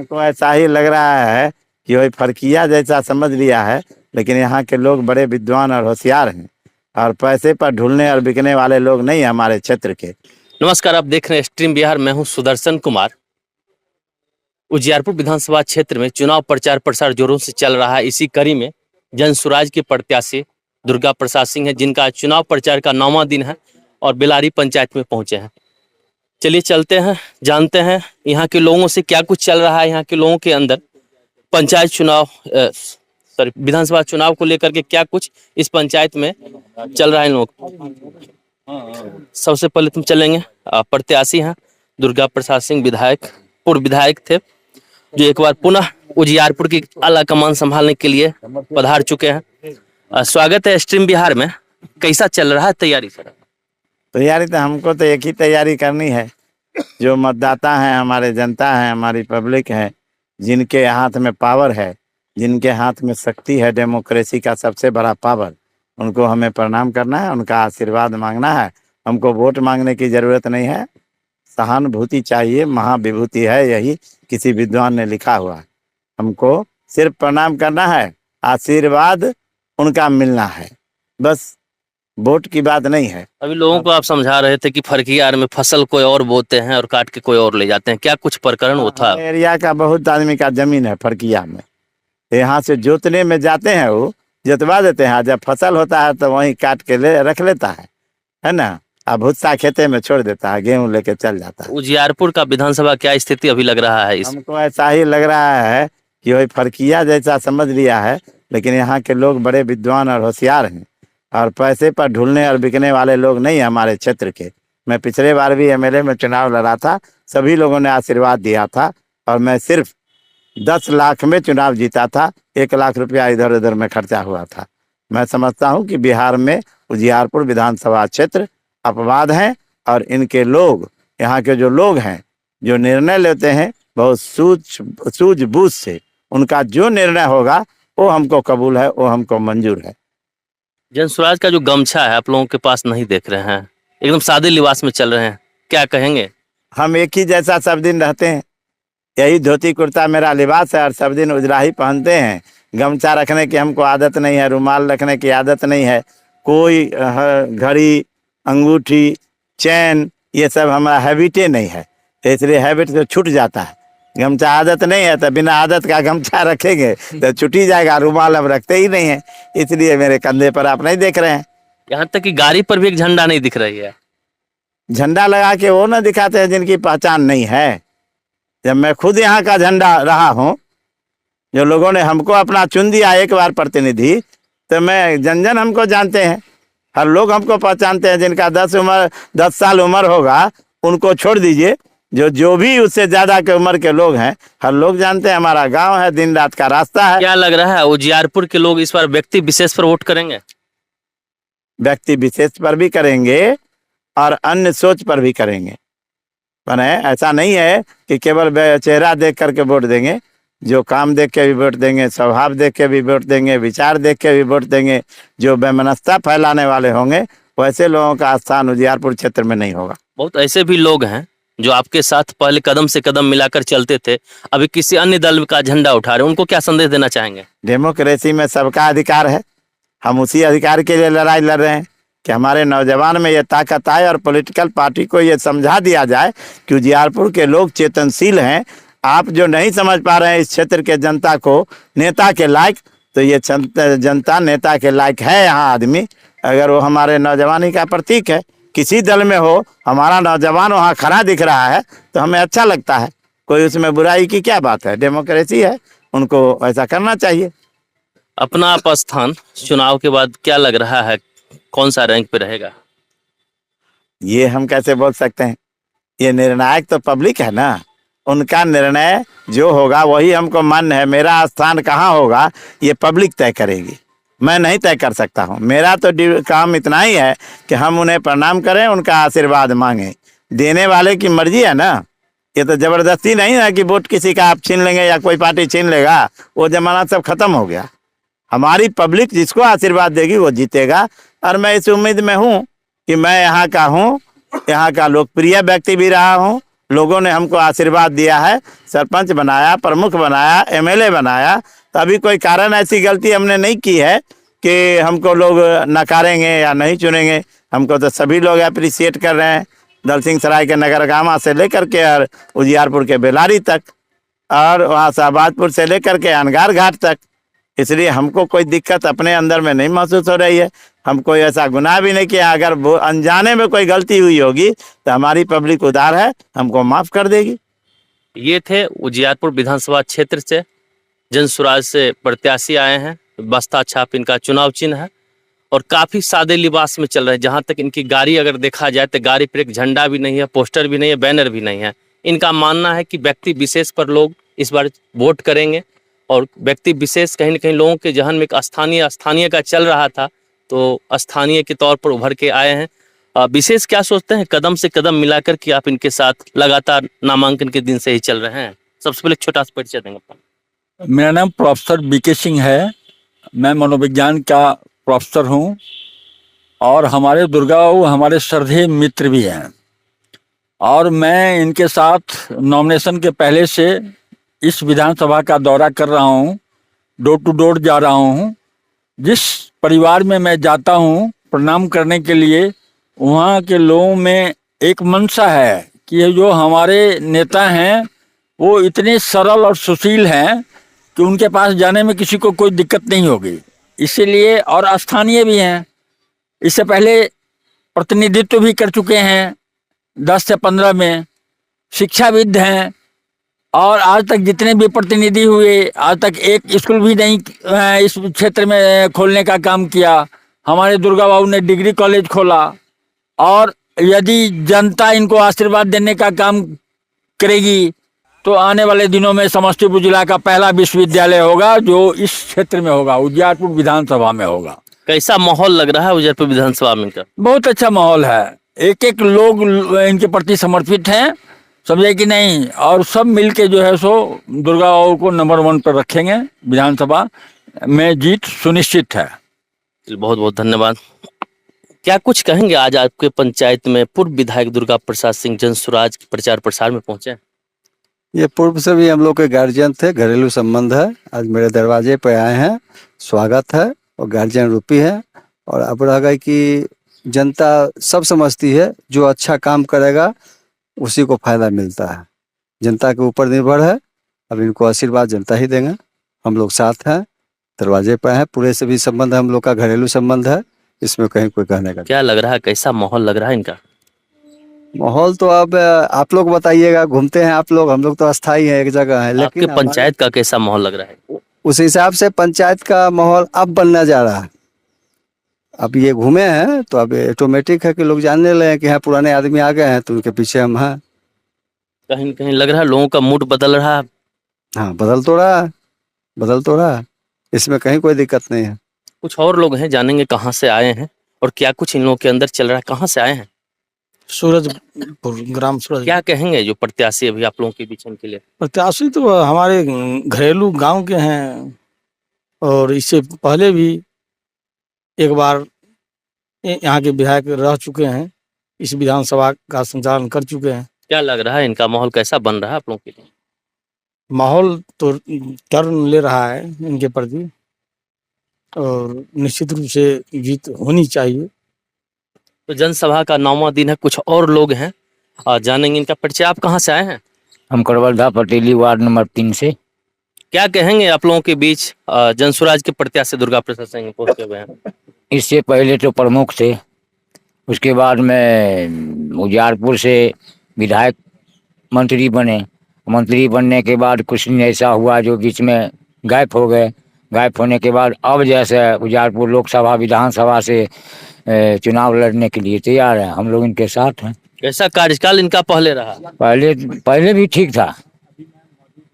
हमको ऐसा ही लग रहा है कि वही फर्किया जैसा समझ लिया है, लेकिन यहाँ के लोग बड़े विद्वान और होशियार हैं और पैसे पर ढूलने और बिकने वाले लोग नहीं हमारे क्षेत्र के। नमस्कार, आप देख रहे हैं स्ट्रीम बिहार। मैं हूं सुदर्शन कुमार। उजियारपुर विधानसभा क्षेत्र में चुनाव प्रचार प्रसार जोरों से चल रहा है। इसी कड़ी में जनसुराज के प्रत्याशी दुर्गा प्रसाद सिंह हैं, जिनका चुनाव प्रचार का 9वां दिन है और बेलारी पंचायत में पहुंचे हैं। चलिए चलते हैं, जानते हैं यहाँ के लोगों से क्या कुछ चल रहा है। यहाँ के लोगों के अंदर पंचायत चुनाव विधानसभा चुनाव को लेकर के क्या कुछ इस पंचायत में चल रहा है। लोग सबसे पहले तुम चलेंगे, प्रत्याशी हैं दुर्गा प्रसाद सिंह, विधायक, पूर्व विधायक थे, जो एक बार पुनः उजियारपुर की आला कमान संभालने के लिए पधार चुके हैं। स्वागत है स्ट्रीम बिहार में। कैसा चल रहा है तैयारी सर? तैयारी तो हमको तो एक ही तैयारी करनी है, जो मतदाता हैं, हमारे जनता है, हमारी पब्लिक है, जिनके हाथ में पावर है, जिनके हाथ में शक्ति है, डेमोक्रेसी का सबसे बड़ा पावर, उनको हमें प्रणाम करना है, उनका आशीर्वाद मांगना है। हमको वोट मांगने की जरूरत नहीं है, सहानुभूति चाहिए, महाविभूति है, यही किसी विद्वान ने लिखा हुआ है। हमको सिर्फ प्रणाम करना है, आशीर्वाद उनका मिलना है, बस वोट की बात नहीं है। अभी लोगों को आप समझा रहे थे कि फर्कियार में फसल कोई और बोते हैं और काट के कोई और ले जाते हैं, क्या कुछ प्रकरण वो था? एरिया का बहुत आदमी का जमीन है फर्किया में, यहाँ से जोतने में जाते हैं, वो जोतवा देते हैं, जब फसल होता है तो वहीं काट के ले रख लेता है ना, अब भुस्सा खेते में छोड़ देता है, गेहूं लेके चल जाता है। उजियारपुर का विधानसभा क्या स्थिति अभी लग रहा है? हमको ऐसा ही लग रहा है कि वही फर्किया जैसा समझ लिया है, लेकिन यहाँ के लोग बड़े विद्वान और होशियार हैं और पैसे पर ढूलने और बिकने वाले लोग नहीं हमारे क्षेत्र के। मैं पिछले बार भी एमएलए में चुनाव लड़ा था, सभी लोगों ने आशीर्वाद दिया था और मैं सिर्फ 10 लाख में चुनाव जीता था, 1 लाख रुपया इधर उधर में खर्चा हुआ था। मैं समझता हूँ कि बिहार में उजियारपुर विधानसभा क्षेत्र अपवाद हैं और इनके लोग, यहाँ के जो लोग हैं, जो निर्णय लेते हैं बहुत सूझबूझ से, उनका जो निर्णय होगा वो हमको कबूल है, वो हमको मंजूर है। जनसुराज का जो गमछा है आप लोगों के पास नहीं देख रहे हैं, एकदम सादे लिबास में चल रहे हैं, क्या कहेंगे? हम एक ही जैसा सब दिन रहते हैं, यही धोती कुर्ता मेरा लिबास है और सब दिन उजला ही पहनते हैं। गमछा रखने की हमको आदत नहीं है, रुमाल रखने की आदत नहीं है, कोई घड़ी, अंगूठी, चैन, ये सब हमारा हैबिटे नहीं है, तो इसलिए हैबिट तो छूट जाता है। गमछा आदत नहीं है तो बिना आदत का गमछा रखेंगे तो छूट ही जाएगा। रुमाल हम रखते ही नहीं है, इसलिए मेरे कंधे पर आप नहीं देख रहे हैं। यहाँ तक कि गाड़ी पर भी एक झंडा नहीं दिख रही है। झंडा लगा के वो ना दिखाते हैं जिनकी पहचान नहीं है। जब मैं खुद यहाँ का झंडा रहा हूँ, जो लोगों ने हमको अपना चुन दिया एक बार प्रतिनिधि, तो मैं जन जन हमको जानते हैं, हर लोग हमको पहचानते हैं। जिनका 10 साल उम्र होगा उनको छोड़ दीजिए, जो भी उससे ज्यादा के उम्र के लोग हैं, हर लोग जानते हैं। हमारा गांव है, दिन रात का रास्ता है। क्या लग रहा है उजियारपुर के लोग इस बार व्यक्ति विशेष पर वोट करेंगे? व्यक्ति विशेष पर भी करेंगे और अन्य सोच पर भी करेंगे, पर ऐसा नहीं है कि केवल चेहरा देख करके वोट देंगे। जो काम देख के भी वोट देंगे, स्वभाव देख के भी वोट देंगे, विचार देख के भी वोट देंगे। जो बेमनस्ता फैलाने वाले होंगे वैसे लोगों का स्थान उजियारपुर क्षेत्र में नहीं होगा। बहुत ऐसे भी लोग हैं जो आपके साथ पहले कदम से कदम मिलाकर चलते थे, अभी किसी अन्य दल का झंडा उठा रहे हैं, उनको क्या संदेश देना चाहेंगे? डेमोक्रेसी में सबका अधिकार है, हम उसी अधिकार के लिए लड़ाई लड़ रहे हैं कि हमारे नौजवान में ये ताकत आए और पॉलिटिकल पार्टी को ये समझा दिया जाए कि उजियारपुर के लोग चेतनशील हैं। आप जो नहीं समझ पा रहे हैं इस क्षेत्र के जनता को नेता के लायक, तो ये जनता नेता के लायक है। यहाँ आदमी अगर वो हमारे नौजवानी का प्रतीक है, किसी दल में हो, हमारा नौजवान वहाँ खड़ा दिख रहा है तो हमें अच्छा लगता है। कोई उसमें बुराई की क्या बात है, डेमोक्रेसी है, उनको ऐसा करना चाहिए। अपना आप स्थान चुनाव के बाद क्या लग रहा है, कौन सा रैंक पे रहेगा? ये हम कैसे बोल सकते हैं, ये निर्णायक तो पब्लिक है ना, उनका निर्णय जो होगा वही हमको मान्य है। मेरा स्थान कहाँ होगा ये पब्लिक तय करेगी, मैं नहीं तय कर सकता हूँ। मेरा तो काम इतना ही है कि हम उन्हें प्रणाम करें, उनका आशीर्वाद मांगें। देने वाले की मर्जी है ना, ये तो जबरदस्ती नहीं है कि वोट किसी का आप छीन लेंगे या कोई पार्टी छीन लेगा, वो जमाना सब खत्म हो गया। हमारी पब्लिक जिसको आशीर्वाद देगी वो जीतेगा और मैं इस उम्मीद में हूँ कि मैं यहाँ का हूँ, यहाँ का लोकप्रिय व्यक्ति भी रहा हूँ, लोगों ने हमको आशीर्वाद दिया है, सरपंच बनाया, प्रमुख बनाया, एमएलए बनाया, तो अभी कोई कारण ऐसी गलती हमने नहीं की है कि हमको लोग नकारेंगे या नहीं चुनेंगे। हमको तो सभी लोग अप्रिसिएट कर रहे हैं, दलसिंह सराय के नगरगामा से लेकर के और उजियारपुर के बेलारी तक, और वहाँ शाहबाजपुर से लेकर के अनगार घाट तक। इसलिए हमको कोई दिक्कत अपने अंदर में नहीं महसूस हो रही है। हम कोई ऐसा गुनाह भी नहीं किया। अगर वो अनजाने में कोई गलती हुई होगी तो हमारी पब्लिक उदार है, हमको माफ़ कर देगी। ये थे उजियारपुर विधानसभा क्षेत्र से जन स्वराज से प्रत्याशी आए हैं। बस्ता छाप इनका चुनाव चिन्ह है और काफ़ी सादे लिबास में चल रहे हैं। जहाँ तक इनकी गाड़ी अगर देखा जाए तो गाड़ी पर एक झंडा भी नहीं है, पोस्टर भी नहीं है, बैनर भी नहीं है। इनका मानना है कि व्यक्ति विशेष पर लोग इस बार वोट करेंगे और व्यक्ति विशेष कहीं न कहीं लोगों के जहन में एक स्थानीय का चल रहा था, तो स्थानीय के तौर पर उभर के आए हैं। विशेष क्या सोचते हैं कदम से कदम मिलाकर कि आप इनके साथ लगातार नामांकन के दिन से ही चल रहे हैं? सबसे पहले छोटा सा परिचय देंगे अपना। मेरा नाम प्रोफेसर बीके सिंह है। मैं मनोविज्ञान का प्रोफेसर हूँ और हमारे दुर्गा बाबू हमारे श्रद्धेय मित्र भी हैं और मैं इनके साथ नॉमिनेशन के पहले से इस विधानसभा का दौरा कर रहा हूँ, डोर टू डोर जा रहा हूँ। जिस परिवार में मैं जाता हूँ प्रणाम करने के लिए, वहाँ के लोगों में एक मंशा है कि ये जो हमारे नेता हैं वो इतने सरल और सुशील हैं कि उनके पास जाने में किसी को कोई दिक्कत नहीं होगी। इसीलिए, और स्थानीय भी हैं, इससे पहले प्रतिनिधित्व भी कर चुके हैं 10 से 15 में, शिक्षाविद हैं और आज तक जितने भी प्रतिनिधि हुए आज तक एक स्कूल भी नहीं इस क्षेत्र में खोलने का काम किया। हमारे दुर्गा बाबू ने डिग्री कॉलेज खोला और यदि जनता इनको आशीर्वाद देने का काम करेगी तो आने वाले दिनों में समस्तीपुर जिला का पहला विश्वविद्यालय होगा जो इस क्षेत्र में होगा, उजियारपुर विधानसभा में होगा। कैसा माहौल लग रहा है उजियारपुर विधानसभा में इनका? बहुत अच्छा माहौल है, एक एक लोग इनके प्रति समर्पित हैं, समझे कि नहीं, और सब मिलके जो है सो दुर्गा बाबू को नंबर 1 पर रखेंगे। विधानसभा में जीत सुनिश्चित है। बहुत बहुत धन्यवाद। क्या कुछ कहेंगे, आज आपके पंचायत में पूर्व विधायक दुर्गा प्रसाद सिंह जन स्वराज प्रचार प्रसार में पहुंचे? ये पूर्व से भी हम लोग के गार्जियन थे, घरेलू संबंध है। आज मेरे दरवाजे पे आए हैं, स्वागत है और गार्जियन रूपी है। और अब रह गई कि जनता सब समझती है, जो अच्छा काम करेगा उसी को फायदा मिलता है, जनता के ऊपर निर्भर है। अब इनको आशीर्वाद जनता ही देंगे, हम लोग साथ हैं, दरवाजे पे हैं। पूरे से भी संबंध हम लोग का घरेलू संबंध है, इसमें कहीं कोई कहने का। क्या लग रहा है, कैसा माहौल लग रहा है इनका? माहौल तो अब आप लोग बताइएगा, घूमते हैं आप लोग, हम लोग तो अस्थाई हैं, एक जगह है। आपके पंचायत का कैसा माहौल लग रहा है? उस हिसाब से पंचायत का माहौल अब बनना जा रहा है। अब ये घूमे हैं तो अब ऑटोमेटिक है कि लोग जानने लगे कि हाँ पुराने आदमी आ गए हैं तो उनके पीछे हम हैं। कहीं न कहीं लग रहा है लोगों का मूड बदल रहा है। हाँ, बदल तो रहा है, बदल तो रहा है, इसमें कहीं कोई दिक्कत नहीं है। कुछ और लोग हैं, जानेंगे कहाँ से आए हैं और क्या कुछ इन लोगों के अंदर चल रहा है। कहाँ से आए हैं? सूरजपुर, ग्राम सूरज। क्या कहेंगे जो प्रत्याशी अभी आप लोगों के बीच इनके लिए? प्रत्याशी तो हमारे घरेलू गांव के हैं और इससे पहले भी एक बार यहाँ के विधायक रह चुके हैं, इस विधानसभा का संचालन कर चुके हैं। क्या लग रहा है इनका माहौल कैसा बन रहा है आप लोगों के लिए? माहौल तो टर्न ले रहा है इनके प्रति और निश्चित रूप से जीत होनी चाहिए। तो जनसभा का 9वां दिन है, कुछ और लोग हैं और जानेंगे इनका परिचय। आप कहाँ से आए हैं? हम करवलधा पटेली वार्ड नंबर 3 से। क्या कहेंगे आप लोगों के बीच जन स्वराज के प्रत्याशी दुर्गा प्रसाद सिंह पहुंचे हुए हैं? इससे पहले तो प्रमुख थे, उसके बाद में उजियारपुर से विधायक मंत्री बने। मंत्री बनने के बाद कुछ दिन ऐसा हुआ जो बीच में गायब हो गए। गायब होने के बाद अब जैसे उजियारपुर लोकसभा विधानसभा से चुनाव लड़ने के लिए तैयार है। हम लोग इनके साथ हैं। कैसा कार्यकाल इनका पहले रहा? पहले भी ठीक था,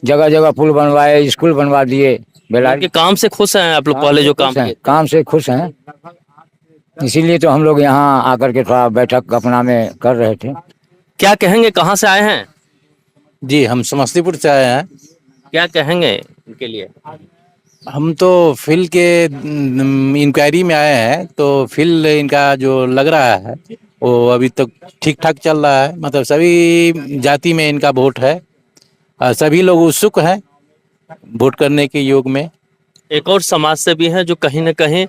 जगह जगह पुल बनवाए, स्कूल बनवा दिए। इनके काम से खुश हैं आप लोग? पहले जो काम किए काम से खुश हैं, इसीलिए तो हम लोग यहाँ आकर के थोड़ा बैठक अपना में कर रहे थे। क्या कहेंगे, कहाँ से आए हैं? जी, हम समस्तीपुर से आए हैं। क्या कहेंगे इनके लिए? हम तो फील्ड के इंक्वायरी में आए हैं, तो फील्ड इनका जो लग रहा है वो अभी तक ठीक ठाक चल रहा है। मतलब सभी जाति में इनका वोट है और सभी लोग उत्सुक हैं वोट करने के योग में। एक और समाज सेवी हैं जो कहीं न कहीं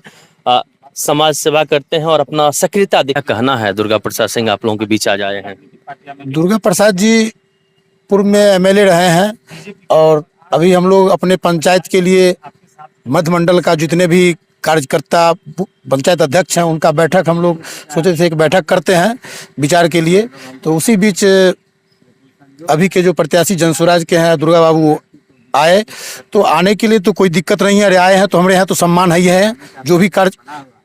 समाज सेवा करते हैं और अपना सक्रियता कहना है। दुर्गा प्रसाद सिंह आप लोगों के बीच आ जाए हैं। दुर्गा प्रसाद जी पूर्व में एमएलए रहे हैं और अभी हम लोग अपने पंचायत के लिए मध्य मंडल का जितने भी कार्यकर्ता पंचायत अध्यक्ष हैं उनका बैठक हम लोग सोचे थे एक बैठक करते हैं विचार के लिए। तो उसी बीच अभी के जो प्रत्याशी जनसुराज के हैं दुर्गा बाबू आए, तो आने के लिए तो कोई दिक्कत नहीं है। अरे आए हैं तो हमारे यहाँ तो सम्मान है ही है,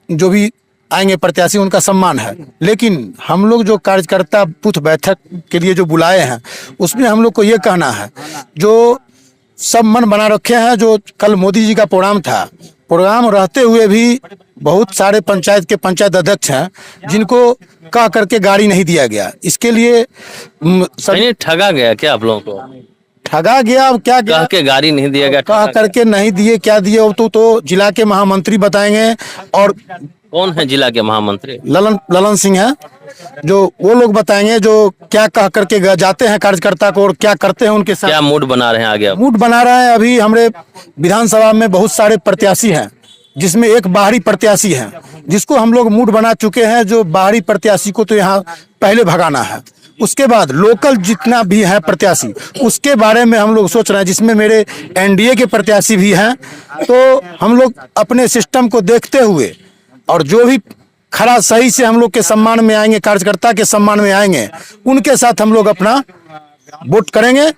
जो भी आएंगे प्रत्याशी उनका सम्मान है। लेकिन हम लोग जो कार्यकर्ता बूथ बैठक के लिए जो बुलाए हैं उसमें हम लोग को ये कहना है, जो सब मन बना रखे हैं, जो कल मोदी जी का प्रोग्राम था, प्रोग्राम रहते हुए भी बहुत सारे पंचायत के पंचायत अध्यक्ष हैं जिनको कह करके गाड़ी नहीं दिया गया। इसके लिए सभी ठगा गया क्या आप लोगों को? ठगा गया, अब क्या कह के गाड़ी नहीं दिया गया, कह करके नहीं दिए, क्या दिए वो तो जिला के महामंत्री बताएंगे। और कौन है जिला के महामंत्री? ललन सिंह है, जो वो लोग बताएंगे जो क्या कह करके जाते हैं कार्यकर्ता को और क्या करते हैं उनके साथ। क्या मूड बना रहे हैं आगे? मूड बना रहे हैं। अभी हमारे विधानसभा में बहुत सारे प्रत्याशी हैं जिसमें एक बाहरी प्रत्याशी है जिसको हम लोग मूड बना चुके हैं। जो बाहरी प्रत्याशी को तो यहाँ पहले भगाना है, उसके बाद लोकल जितना भी है प्रत्याशी उसके बारे में हम लोग सोच रहे हैं, जिसमें मेरे एनडीए के प्रत्याशी भी हैं। तो हम लोग अपने सिस्टम को देखते हुए और जो भी खरा सही से हम लोग के सम्मान में आएंगे, कार्यकर्ता के सम्मान में आएंगे, उनके साथ हम लोग अपना वोट करेंगे।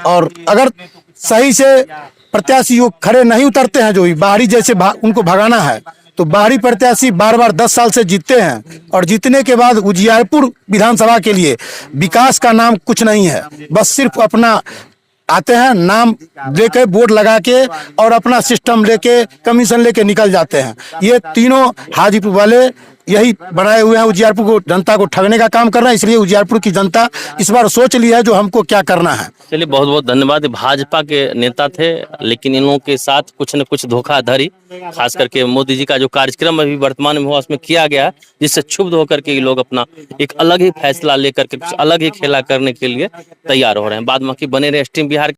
और अगर सही से प्रत्याशी वो खड़े नहीं उतरते हैं, जो भी बाहरी जैसे उनको भगाना है, तो बाहरी प्रत्याशी बार बार 10 साल से जीतते हैं और जीतने के बाद उजियारपुर विधानसभा के लिए विकास का नाम कुछ नहीं है। बस सिर्फ अपना आते हैं, नाम लेके वोट लगा के और अपना सिस्टम लेके कमीशन लेके निकल जाते हैं। ये तीनों हाजीपुर वाले यही बनाए हुए हैं, उजियारपुर को जनता को ठगने का काम कर रहे हैं। इसलिए उजियारपुर की जनता इस बार सोच ली है जो हमको क्या करना है। चलिए बहुत बहुत धन्यवाद। भाजपा के नेता थे लेकिन इन लोगों के साथ कुछ न कुछ धोखाधड़ी, खास करके मोदी जी का जो कार्यक्रम अभी वर्तमान में हुआ उसमें किया गया, जिससे क्षुब्ध होकर के ये लोग अपना एक अलग ही फैसला लेकर के कुछ अलग ही खेला करने के लिए तैयार हो रहे हैं। बाद बाकी बने रहे स्ट्रीम बिहार।